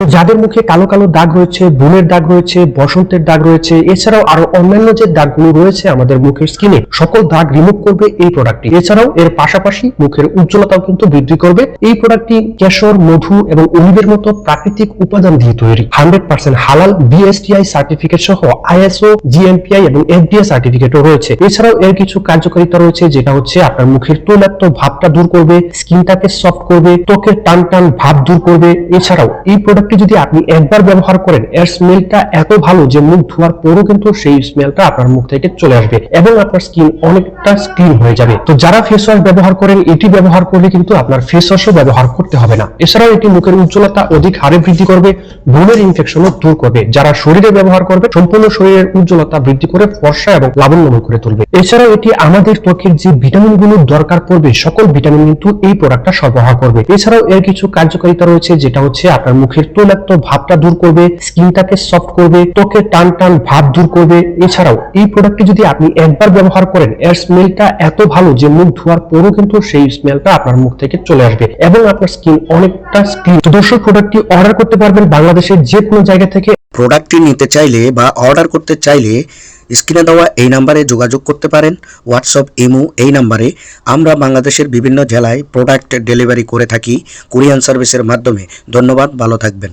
যাদের মুখে কালো কালো দাগ রয়েছে, ব্রণের দাগ রয়েছে, বসন্তের দাগ রয়েছে, এছাড়াও আরো অন্যান্য যে দাগগুলো রয়েছে আমাদের মুখের স্কিনে, সকল দাগ রিমুভ করবে এই প্রোডাক্টটি। এছাড়াও এর পাশাপাশি মুখের উজ্জ্বলতাও কিন্তু বৃদ্ধি করবে। এই প্রোডাক্টটি কেশর, মধু এবং অলিভের মতো প্রাকৃতিক উপাদান দিয়ে তৈরি। 100% হালাল, বিএসটিআই সার্টিফিকেট সহ আইএসও, জিএমপিআই এবং এফডিএ সার্টিফিকেটও রয়েছে। এছাড়াও এর কিছু কার্যকারিতা রয়েছে, যেটা হচ্ছে আপনার মুখের তৈলাক্ত ভাবটা দূর করবে, স্কিনটাকে সফট করবে, ত্বকের টান টান ভাব দূর করবে। এছাড়াও এই প্রোডাক্ট যদি আপনি একবার ব্যবহার করেন, এর স্মেলটা এত ভালো যে মুখ ধোয়ার পরও কিন্তু সেই স্মেলটা আপনার মুখ থেকে চলে আসবে এবং আপনার স্কিন অনেকটা ক্লিন হয়ে যাবে। তো যারা ফেস ওয়াশ ব্যবহার করেন, এটি ব্যবহার করলে কিন্তু আপনার ফেস ওয়াশও ব্যবহার করতে হবে না। এছাড়াও এটি মুখের উজ্জ্বলতা অধিক হারে বৃদ্ধি করবে, ব্রণের ইনফেকশনও দূর করবে। যারা শরীরে ব্যবহার করবে, সম্পূর্ণ শরীরের উজ্জ্বলতা বৃদ্ধি করে ফর্সা এবং লাবণ্যময় করে তুলবে। এছাড়াও এটি আমাদের ত্বকের যে ভিটামিনগুলো দরকার পড়বে, সকল ভিটামিন কিন্তু এই প্রোডাক্টটা সরবরাহ করবে। এছাড়াও এর কিছু কার্যকারিতা রয়েছে, যেটা হচ্ছে আপনার মুখের তৈলাক্ত ভাবটা দূর করবে, স্কিনটাকে সফট করবে, ত্বকের টান টান ভাব দূর করবে। এছাড়াও এই প্রোডাক্টটি যদি আপনি একবার ব্যবহার করেন, এর স্মেলটা এত ভালো যে মুখ ধোয়ার পরও কিন্তু সেই স্মেলটা আপনার মুখ থেকে চলে আসবে এবং আপনার স্কিন অনেকটা ক্লিন। তো দর্শক, প্রোডাক্টটি অর্ডার করতে পারবেন বাংলাদেশের যে কোনো জায়গা থেকে। প্রোডাক্টটি নিতে চাইলে বা অর্ডার করতে চাইলে স্ক্রিনে দেওয়া এই নাম্বারে যোগাযোগ করতে পারেন। হোয়াটসঅ্যাপ, ইমো এই নাম্বারে। আমরা বাংলাদেশের বিভিন্ন জেলায় প্রোডাক্ট ডেলিভারি করে থাকি কুরিয়ার সার্ভিসের মাধ্যমে। ধন্যবাদ, ভালো থাকবেন।